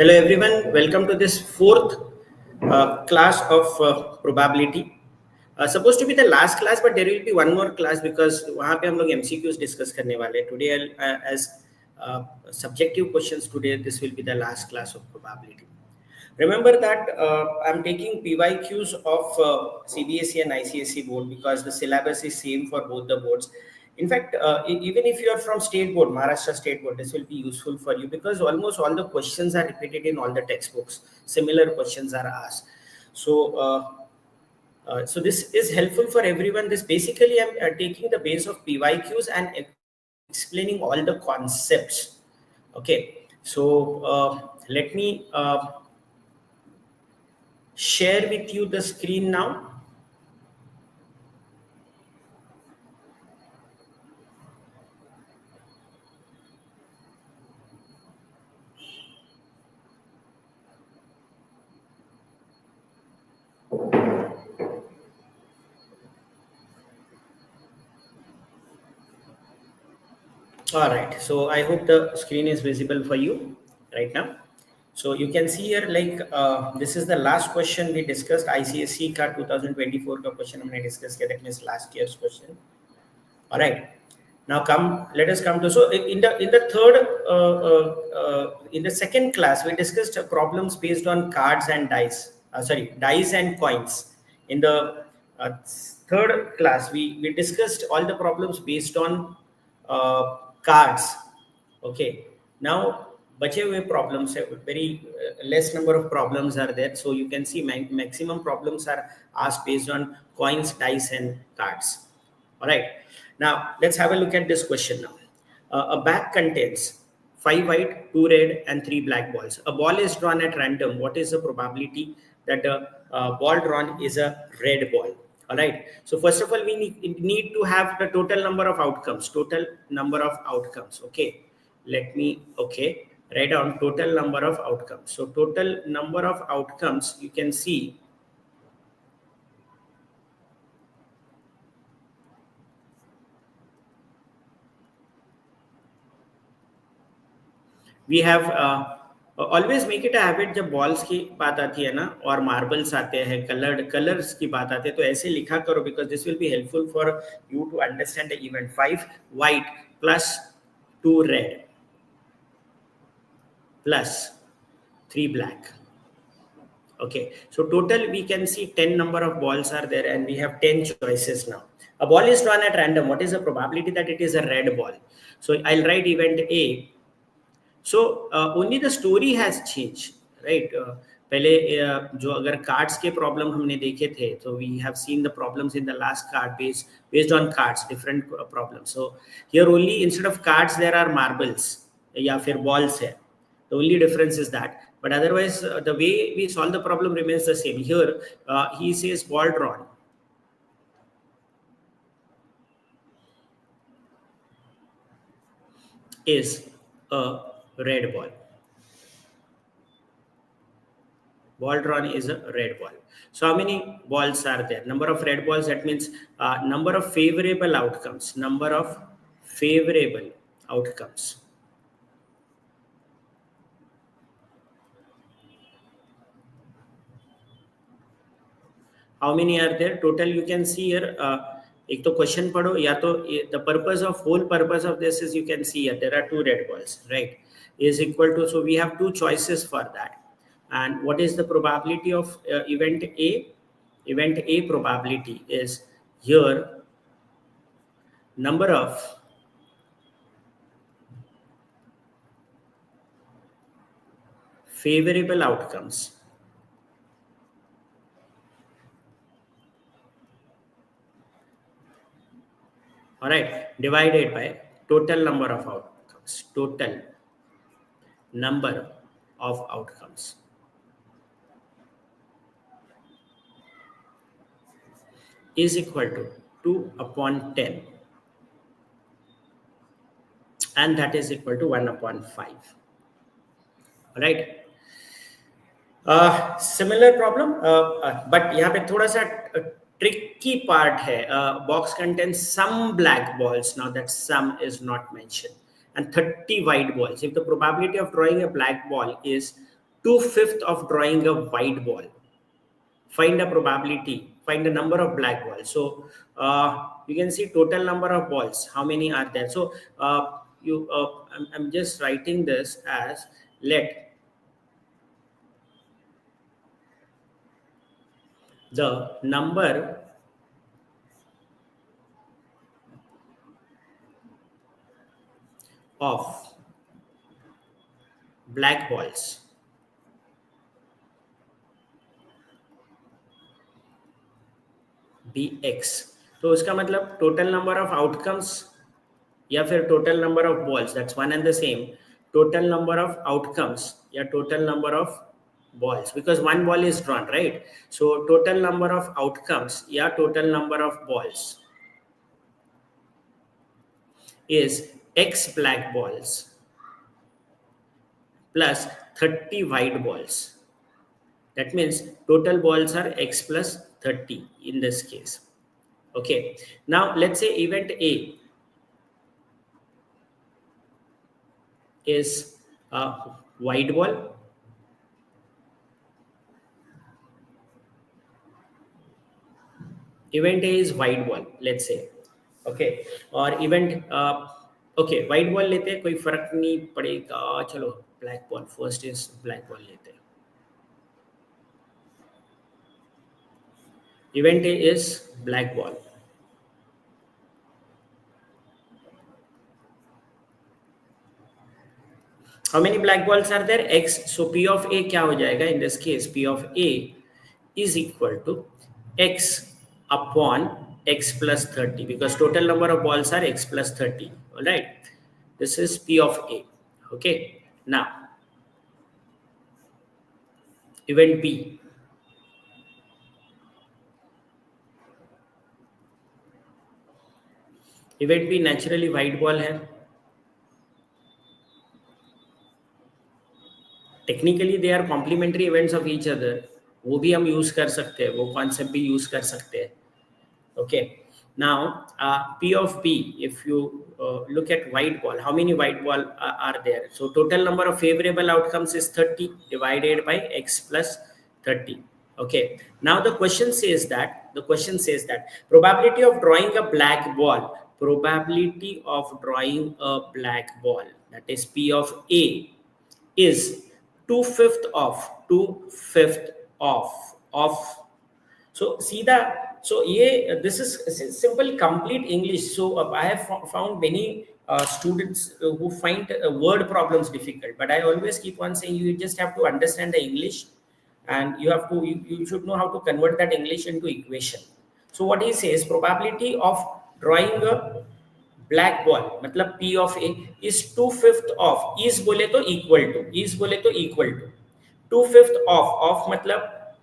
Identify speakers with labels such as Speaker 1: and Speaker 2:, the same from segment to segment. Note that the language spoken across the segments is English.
Speaker 1: Hello everyone, welcome to this fourth class of probability. Supposed to be the last class, but there will be one more class because वहाँ पे हम लोग MCQs discuss करने वाले. Today as subjective questions today, this will be the last class of probability. Remember that I'm taking PYQs of CBSE and ICSE board because the syllabus is same for both the boards. In fact, even if you are from state board, Maharashtra state board, this will be useful for you because almost all the questions are repeated in all the textbooks. Similar questions are asked. So this is helpful for everyone. This basically I'm taking the base of PYQs and explaining all the concepts. Okay, so let me share with you the screen now. All right, so I hope the screen is visible for you right now. So you can see here, like this is the last question we discussed. ICSE का 2024 का question हमने discuss किया, that means last year's question. All right. Now let us come to, so in the second class we discussed problems based on cards and dice. Dice and coins. In the third class we discussed all the problems based on cards. Okay. Now बचे हुए problems है, very less number of problems are there. So you can see maximum problems are asked based on coins, dice, and cards. All right. Now let's have a look at this question now. A bag contains 5 white, 2 red, and 3 black balls. A ball is drawn at random. What is the probability that the ball drawn is a red ball? All right. So first of all, we need to have the total number of outcomes. Total number of outcomes. Okay. Let me write down total number of outcomes. So total number of outcomes, you can see we have always make it a habit जब balls की बात आती है ना और marbles आते हैं, colors की बात आती है, तो ऐसे लिखा करो because this will be helpful for you to understand the event. 5 white plus 2 red plus 3 black. Okay, so total we can see 10 number of balls are there and we have 10 choices now. A ball is drawn at random. What is the probability that it is a red ball? So I'll write event A. So only the story has changed, right? पहले जो अगर cards के problem हमने देखे थे, तो we have seen the problems in the last card based on cards, different problems. So here only instead of cards there are marbles या फिर balls है. The only difference is that, but otherwise the way we solve the problem remains the same. Here he says ball drawn is a red ball. Ball drawn is a red ball. So how many balls are there? Number of red balls, that means number of favorable outcomes. Number of favorable outcomes. How many are there? Total you can see here. एक तो question पढ़ो या तो the whole purpose of this is you can see here there are 2 red balls, right? Is equal to, so we have 2 choices for that. And what is the probability of event A? Event A probability is here number of favorable outcomes. All right, divided by total number of outcomes. Total number of outcomes is equal to 2 upon 10, and that is equal to 1 upon 5. All right. Similar problem, but यहाँ पे थोड़ा सा tricky part है. Box contains some black balls. Now that sum is not mentioned, and 30 white balls. If the probability of drawing a black ball is 2/5 of drawing a white ball. Find a probability, find the number of black balls. So you can see total number of balls, how many are there. So I'm just writing this as let the number of black balls be x. तो उसका मतलब total number of outcomes या फिर total number of balls, that's one and the same. Total number of outcomes या total number of balls, because one ball is drawn, right? So total number of outcomes या total number of balls is x black balls plus 30 white balls. That means total balls are x plus 30 in this case. Okay, now let's say event A is a white ball, event A is white ball, let's say. Okay, और event okay, white ball लेते हैं, कोई फर्क नहीं पड़ेगा, चलो black ball, first is black ball लेते हैं. Event A is black ball. How many black balls are there? X. So P of A क्या हो जाएगा? In this case, P of A is equal to X upon X plus 30, because total number of balls are X plus 30. All right. This is P of A. Okay. Now, event B. Event B naturally white ball है. Technically they are complementary events of each other, वो भी हम use कर सकते हैं, वो concept भी use कर सकते हैं. Okay, now P of B, if you look at white ball, how many white ball are there? So total number of favorable outcomes is 30 divided by x plus 30. Okay, now the question says that probability of drawing a black ball, probability of drawing a black ball, that is P of A, is 2/5 of. So see that, so this is simple complete English. So I have found many students who find word problems difficult, but I always keep on saying you just have to understand the English, and you should know how to convert that English into equation. So what he says, probability of drawing a black ball मतलब P of A is 2/5 of, is बोले तो equal to 2/5 of मतलब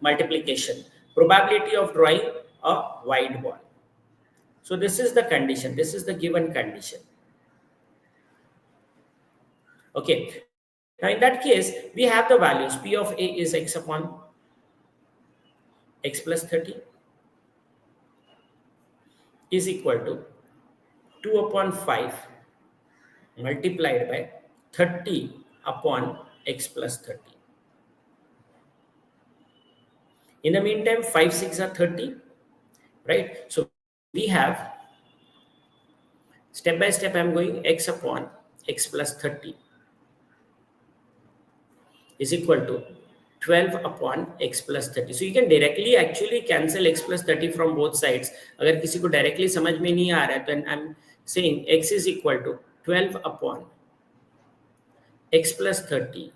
Speaker 1: multiplication, probability of drawing a white ball. So this is the condition, this is the given condition. Okay, now in that case we have the values. P of A is x upon x plus 30 is equal to 2 upon 5 multiplied by 30 upon x plus 30. In the meantime, 5 6 are 30, right? So we have, step by step I'm going, x upon x plus 30 is equal to 12 upon x plus 30. So you can directly actually cancel x plus 30 from both sides. अगर किसी को directly समझ में नहीं आ रहा है, then I'm saying x is equal to 12 upon x plus 30.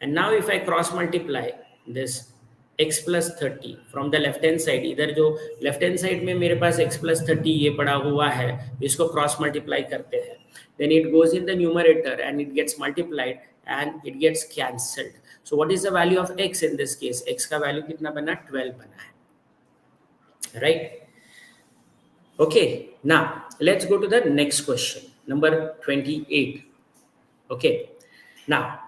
Speaker 1: And now if I cross multiply this x plus 30 from the left hand side, इधर जो left hand side में मेरे पास x plus 30 ये पड़ा हुआ है, इसको cross multiply करते हैं, then it goes in the numerator and it gets multiplied and it gets cancelled. So what is the value of x in this case? X का value कितना बना? 12 बना है, right? Okay, now let's go to the next question, number 28. Okay, now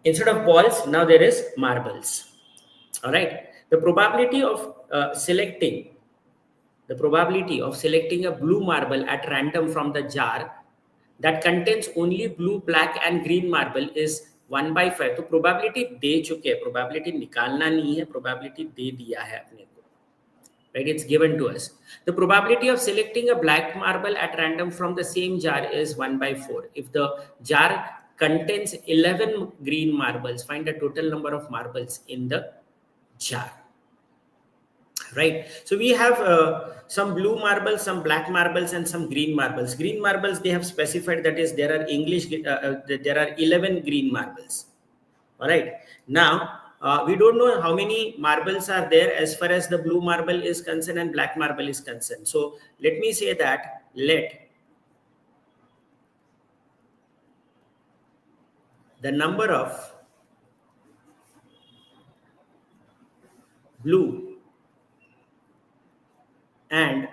Speaker 1: instead of balls, now there is marbles. All right, the probability of selecting a blue marble at random from the jar that contains only blue, black and green marble is 1/5, तो probability दे चुके हैं, probability निकालना नहीं है, probability दे दिया है अपने को, right? It's given to us. The probability of selecting a black marble at random from the same jar is 1/4. If the jar contains 11 green marbles, find the total number of marbles in the jar, right? So we have some blue marbles, some black marbles, and some green marbles. Green marbles, they have specified that is there are there are 11 green marbles. All right. Now we don't know how many marbles are there as far as the blue marble is concerned and black marble is concerned. So let me say that let the number of blue and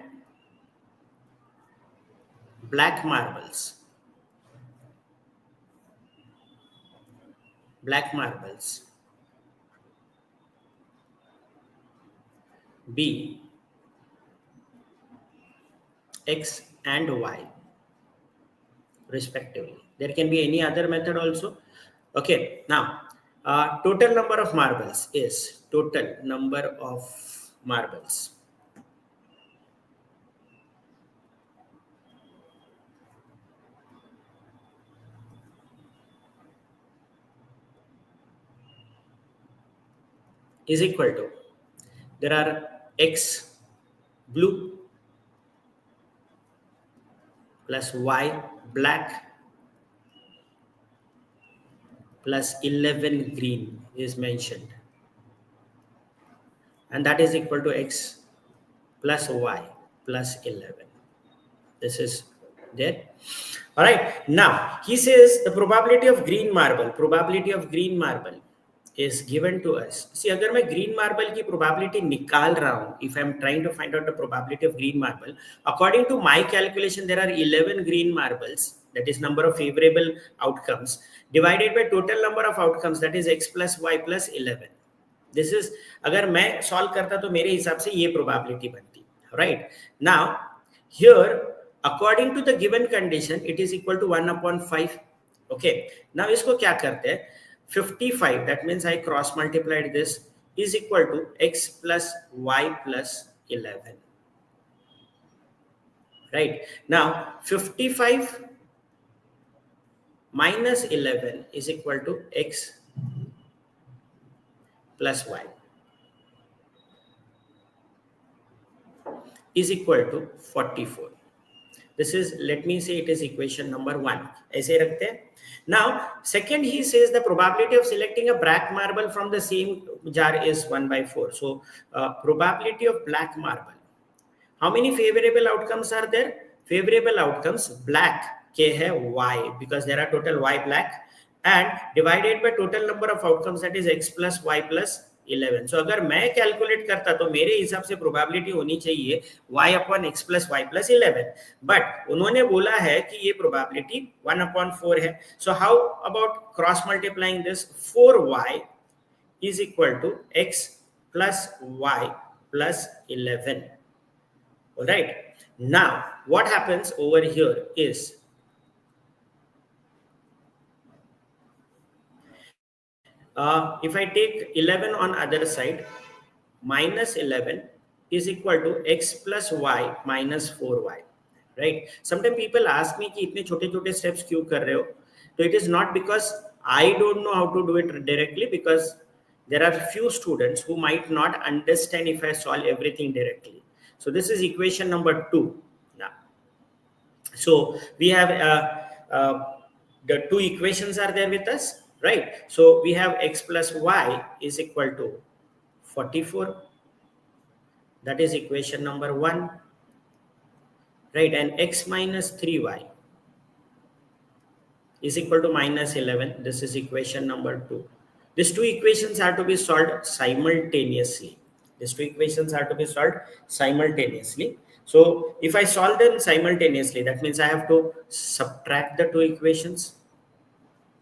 Speaker 1: black marbles be X and Y respectively. There can be any other method also. Okay, now total number of marbles is total number of marbles is equal to, there are X blue plus Y black plus 11 green is mentioned, and that is equal to X plus Y plus 11. This is there. All right. Now he says the probability of green marble is given to us. See, अगर मैं green marble की probability निकाल रहा हूँ, if I am trying to find out the probability of green marble, according to my calculation, there are 11 green marbles, that is number of favorable outcomes, divided by total number of outcomes, that is X plus Y plus 11. This is, अगर मैं solve करता तो मेरे हिसाब से ये probability बनती, right? Now here, according to the given condition, it is equal to 1/5. Okay, now इसको क्या करते हैं, 55, that means I cross multiplied this, is equal to X plus Y plus 11, right? Now 55 minus 11 is equal to X plus Y is equal to 44. This is, let me say it is equation number 1. ऐसे रखते हैं. Now second, he says the probability of selecting a black marble from the same jar is 1/4. So probability of black marble, how many favorable outcomes are there? Favorable outcomes, black के है Y, because there are total Y black, and divided by total number of outcomes, that is X plus Y plus 11. So अगर मैं calculate करता तो मेरे हिसाब से probability होनी चाहिए y upon x plus y plus 11, but उन्होंने बोला है कि ये प्रोबेबिलिटी 1/4 है. So how about cross multiplying this, 4y is equal to x plus y plus 11. All right. Now what happens over here is, if I take 11 on other side, minus 11 is equal to x plus y minus 4y, right? Sometimes people ask me कि इतने छोटे छोटे steps क्यों कर रहे हो? So it is not because I don't know how to do it directly, because there are few students who might not understand if I solve everything directly. So this is equation number 2. Now, so we have the two equations are there with us, right? So we have x plus y is equal to 44. That is equation number 1, right? And x minus 3y is equal to minus 11. This is equation number 2. These two equations are to be solved simultaneously. So if I solve them simultaneously, that means I have to subtract the two equations.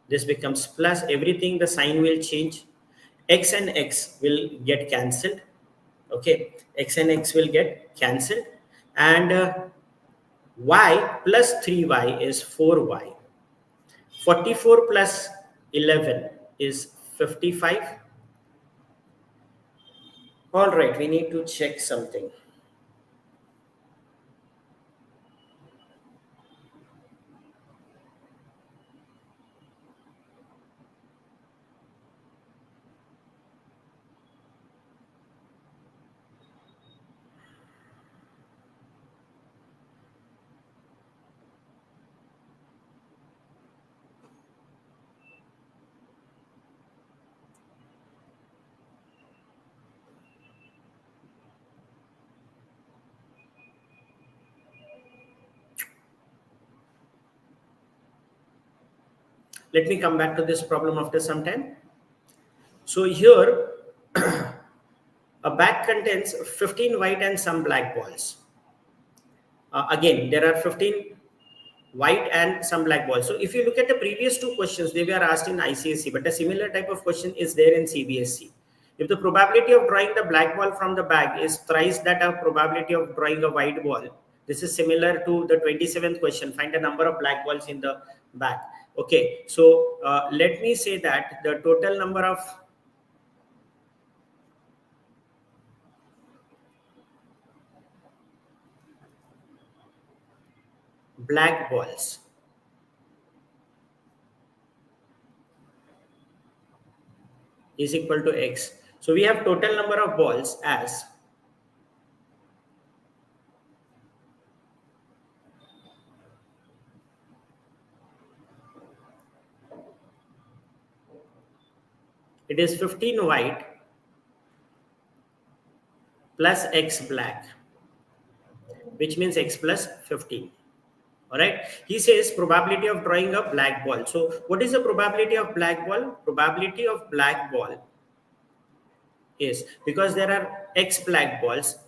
Speaker 1: This becomes plus, everything, the sign will change. X and x will get cancelled. Okay, x and x will get cancelled, and y plus 3y is 4y. 44 plus 11 is 55. All right, we need to check something. Let me come back to this problem after some time. So here, a bag contains 15 white and some black balls. Again, there are 15 white and some black balls. So if you look at the previous two questions, they were asked in ICSE, but a similar type of question is there in CBSE. If the probability of drawing the black ball from the bag is thrice that of probability of drawing a white ball, this is similar to the 27th question. Find the number of black balls in the bag. Okay, so let me say that the total number of black balls is equal to x. So we have total number of balls as it is 15 white plus x black, which means x plus 15. All right, he says probability of drawing a black ball. So what is the probability of black ball? Probability of black ball is, because there are x black balls,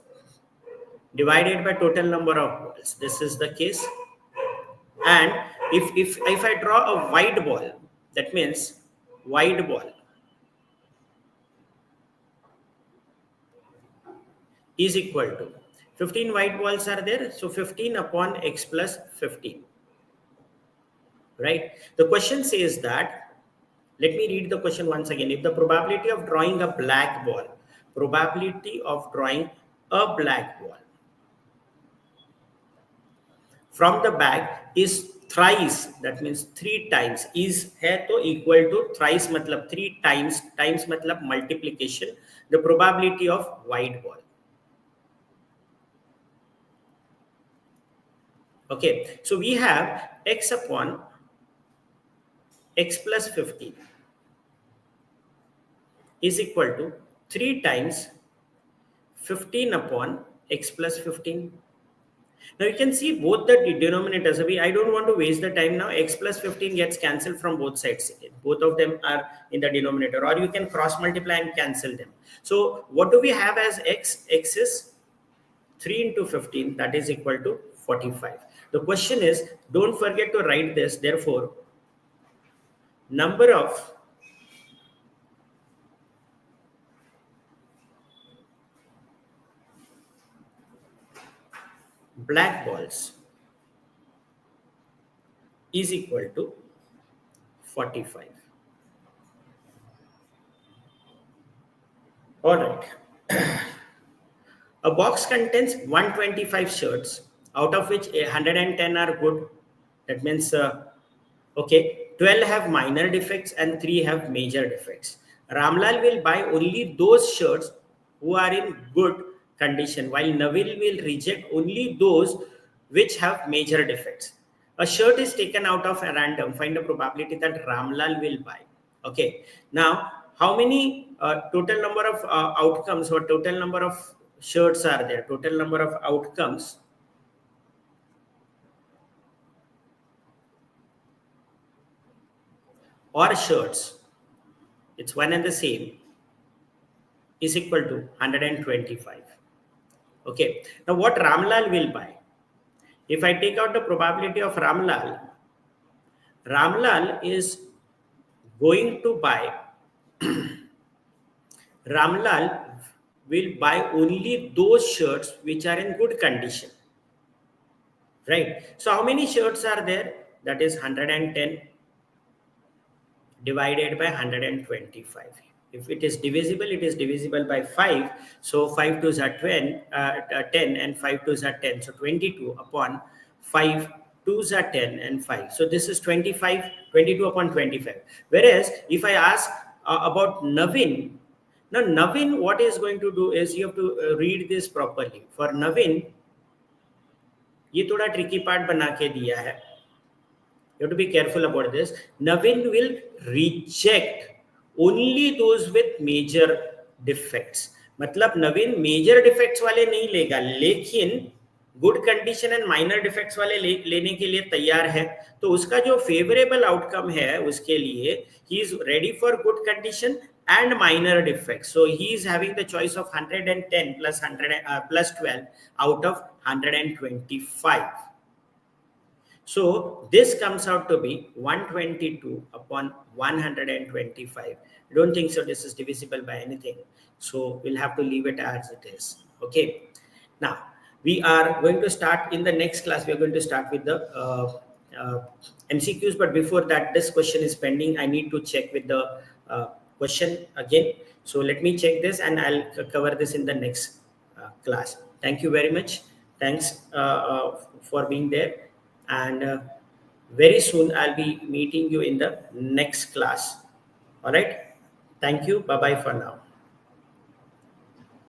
Speaker 1: divided by total number of balls. This is the case. And if I draw a white ball, that means white ball is equal to 15 white balls are there, so 15 upon x plus 15. Right, the question says that, let me read the question once again. If the probability of drawing a black ball, probability of drawing a black ball from the bag is thrice, that means 3 times, is hai to equal to thrice matlab 3 times, times matlab multiplication, the probability of white ball. Okay, so we have x upon x plus 15 is equal to 3 times 15 upon x plus 15. Now you can see both the denominators. I don't want to waste the time now. X plus 15 gets cancelled from both sides. Both of them are in the denominator, or you can cross multiply and cancel them. So what do we have as x? X is 3 into 15, that is equal to 45. The question is, don't forget to write this. Therefore, number of black balls is equal to 45. All right. A box contains 125 shirts, out of which 110 are good. That means, okay, 12 have minor defects and 3 have major defects. Ramlal will buy only those shirts who are in good condition, while Navil will reject only those which have major defects. A shirt is taken out of a random. Find the probability that Ramlal will buy. Okay. Now, how many total number of outcomes or total number of shirts are there? Total number of outcomes or shirts, it's one and the same, is equal to 125. Okay. Now, what Ramlal will buy? If I take out the probability of Ramlal, Ramlal is going to buy, Ramlal will buy only those shirts which are in good condition. Right. So how many shirts are there? That is 110. divided by 125. If it is divisible by 5. So 5 2s are 10 and 5 2s are 10. So 22 upon 5 2s are 10 and 5. So this is 25, 22 upon 25. Whereas if I ask about Navin, now Navin, what is going to do is you have to read this properly. For Navin, ये थोड़ा tricky part बना के दिया है. You have to be careful about this. Navin will reject only those with major defects. मतलब नवीन major defects वाले नहीं लेगा, लेकिन good condition and minor defects वाले लेने के लिए तैयार है. तो उसका जो फेवरेबल आउटकम है उसके लिए he is ready for good condition and minor defects. So he is having the choice of 110 plus 100 plus 12 out of 125. So this comes out to be 122 upon 125. I don't think so this is divisible by anything. So we'll have to leave it as it is. Okay. Now we are going to start in the next class. We are going to start with the MCQs. But before that, this question is pending. I need to check with the question again. So let me check this and I'll cover this in the next class. Thank you very much. Thanks for being there. And very soon I'll be meeting you in the next class. All right. Thank you. Bye-bye for now.